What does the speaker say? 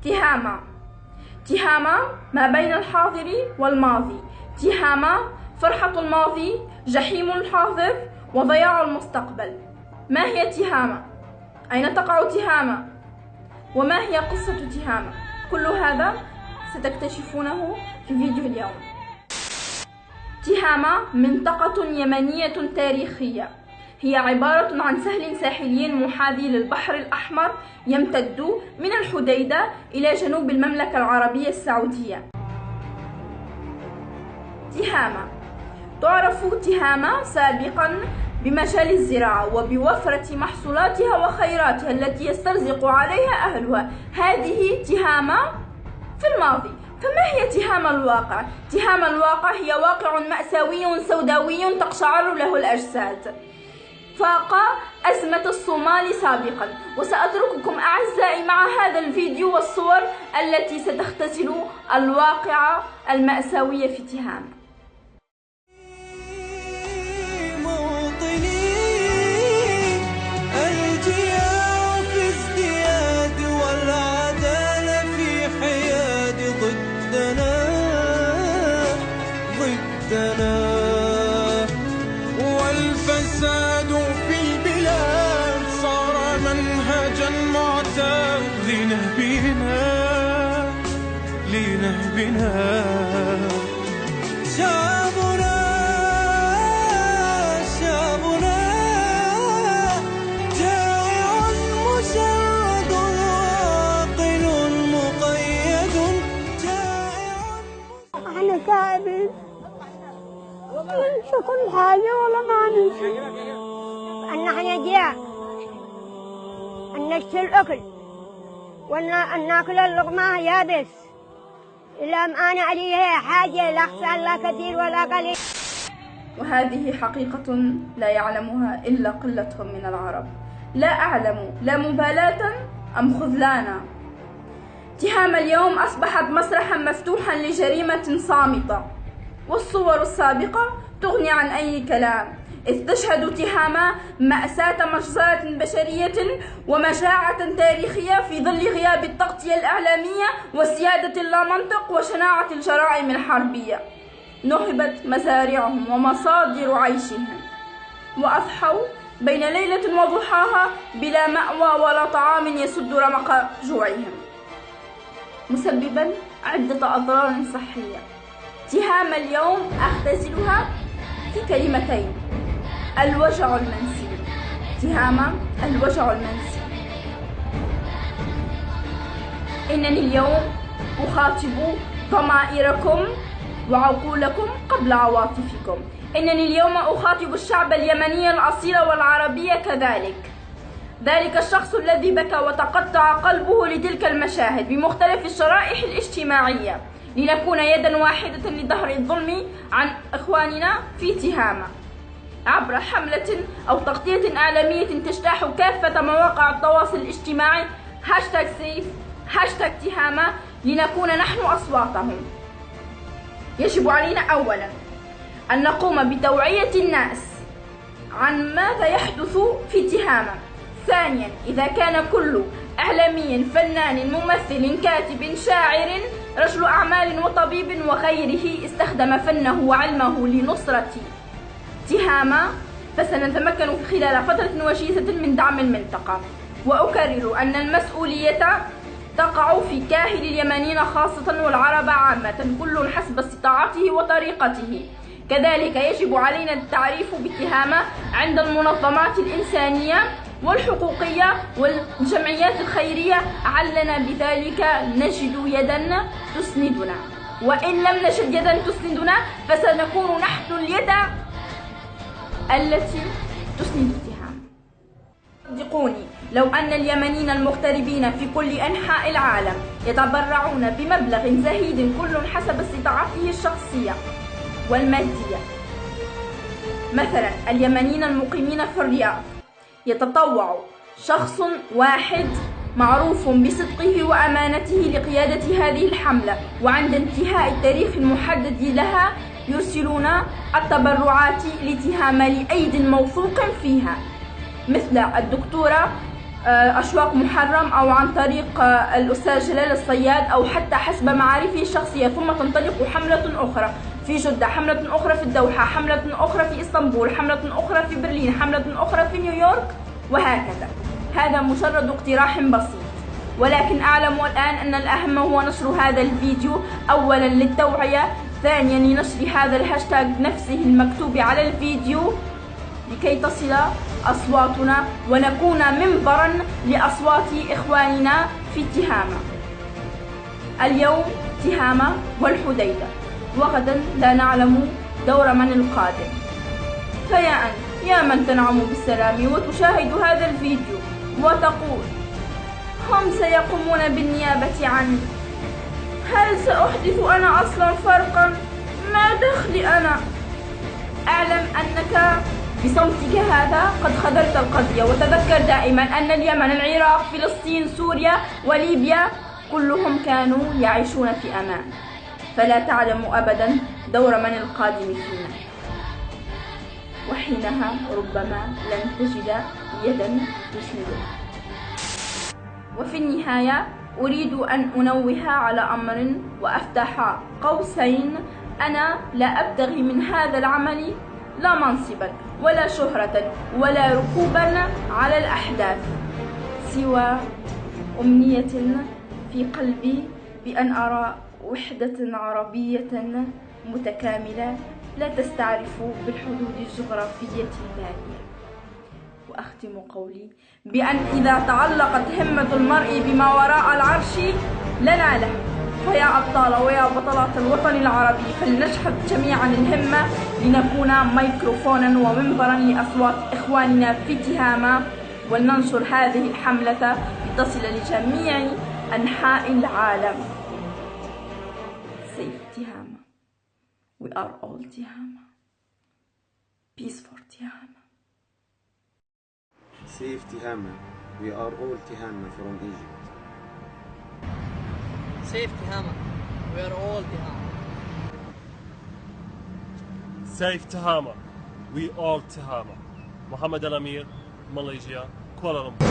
تهامة. تهامة ما بين الحاضر والماضي. تهامة فرحة الماضي، جحيم الحاضر، وضياع المستقبل. ما هي تهامة؟ أين تقع تهامة؟ وما هي قصة تهامة؟ كل هذا ستكتشفونه في فيديو اليوم. تهامة منطقة يمنية تاريخية، هي عبارة عن سهل ساحلي محاذي للبحر الأحمر يمتد من الحديدة إلى جنوب المملكة العربية السعودية. تهامة تعرف تهامة سابقا بمجال الزراعة وبوفرة محصولاتها وخيراتها التي يسترزق عليها أهلها. هذه تهامة في الماضي. فما هي تهامة الواقع؟ تهامة الواقع هي واقع مأساوي سوداوي تقشعر له الأجساد، فاق أزمة الصومال سابقا. وسأترككم أعزائي مع هذا الفيديو والصور التي ستختزل الواقع المأساوي في تهامة. والفساد في البلاد صار منهجا معتاد لنهبنا شعبنا جائع مشرد عاقل مقيد جائع. احنا تعبين ننسى كل حاجة ولا ما ننسى أن احنا جياع، أن نشتري الأكل وأن ناكل اللقمة يابس، إلا أنا عليها حاجة لا أخسر لا كثير ولا قليل. وهذه حقيقة لا يعلمها إلا قلة من العرب. لا أعلم لا مبالاة أم خذلانا. تهامة اليوم أصبحت مسرحا مفتوحا لجريمة صامتة، والصور السابقة تغني عن أي كلام، إذ تشهد تهامة مأساة مجزرة بشرية ومجاعة تاريخية في ظل غياب التغطية الإعلامية وسيادة اللامنطق وشناعة الجرائم الحربية. نهبت مزارعهم ومصادر عيشهم، وأضحوا بين ليلة وضحاها بلا مأوى ولا طعام يسد رمق جوعهم، مسببا عدة أضرار صحية. تهامة اليوم أختزلها في كلمتين: الوجع المنسي. تهامة الوجع المنسي. إنني اليوم أخاطب ضمائركم وعقولكم قبل عواطفكم. إنني اليوم أخاطب الشعب اليمني الأصيل والعربي كذلك، ذلك الشخص الذي بكى وتقطع قلبه لتلك المشاهد بمختلف الشرائح الاجتماعية، لنكون يدا واحدة لدهر الظلم عن إخواننا في تهامة عبر حملة أو تغطية إعلامية تجتاح كافة مواقع التواصل الاجتماعي #سيف #تهامة، لنكون نحن أصواتهم. يجب علينا أولا أن نقوم بتوعية الناس عن ماذا يحدث في تهامة. ثانيا، إذا كان كل إعلامي، فنان، ممثل، كاتب، شاعر، رجل أعمال وطبيب وغيره استخدم فنه وعلمه لنصرة تهامة، فسنتمكن خلال فترة وجيزة من دعم المنطقة. وأكرر أن المسؤولية تقع في كاهل اليمنيين خاصة والعرب عامة، كل حسب استطاعته وطريقته. كذلك يجب علينا التعريف بتهامة عند المنظمات الإنسانية والحقوقية والجمعيات الخيرية، علنا بذلك نجد يدا تسندنا، وإن لم نجد يدا تسندنا فسنكون نحن اليد التي تسند تهامة. صدقوني، لو أن اليمنيين المغتربين في كل أنحاء العالم يتبرعون بمبلغ زهيد كل حسب استطاعته الشخصية والمادية، مثلا اليمنيين المقيمين في الرياض يتطوع شخص واحد معروف بصدقه وأمانته لقيادة هذه الحملة، وعند انتهاء التاريخ المحدد لها يرسلون التبرعات لتهامة لأيد موثوق فيها، مثل الدكتورة أشواق محرم أو عن طريق الأستاذ جلال الصياد أو حتى حسب معارفه الشخصية، ثم تنطلق حملة أخرى في جدة، حملة أخرى في الدوحة، حملة أخرى في إسطنبول، حملة أخرى في برلين، حملة أخرى في نيويورك، وهكذا. هذا مجرد اقتراح بسيط، ولكن أعلم الآن أن الأهم هو نشر هذا الفيديو أولا للتوعية، ثانيا لنشر هذا الهاشتاج نفسه المكتوب على الفيديو لكي تصل أصواتنا ونكون منبرا لأصوات إخواننا في تهامة. اليوم تهامة والحديدة، وغدا لا نعلم دور من القادم. فيا أنت يا من تنعم بالسلام وتشاهد هذا الفيديو وتقول هم سيقومون بالنيابة عني، هل سأحدث أنا أصلا فرقا؟ ما دخلي أنا؟ أعلم أنك بصمتك هذا قد خذلت القضية، وتذكر دائما أن اليمن، العراق، فلسطين، سوريا وليبيا كلهم كانوا يعيشون في أمان، فلا تعلم أبدا دور من القادم فينا، وحينها ربما لن تجد يدا تسندك. وفي النهاية أريد أن أنوه على أمر وأفتح قوسين: أنا لا أبتغي من هذا العمل لا منصبا ولا شهرة ولا ركوبا على الأحداث، سوى أمنية في قلبي بأن أرى وحدة عربية متكاملة لا تستعرف بالحدود الجغرافية البالية. وأختم قولي بأن إذا تعلقت همة المرء بما وراء العرش لناله، فيا أبطال ويا بطلات الوطن العربي فلنشحذ جميعا الهمة لنكون ميكروفونا ومنبرا لأصوات إخواننا في تهامة، ولننشر هذه الحملة لتصل لجميع أنحاء العالم. Save تهامة. We are all تهامة. Peace for تهامة. Save Tihama. We are all Tihama from Egypt. Save Tihama. We are all Tihama. Save Tihama. We all Tihama. Mohammed Al Amir, Malaysia, Kuala Lumpur.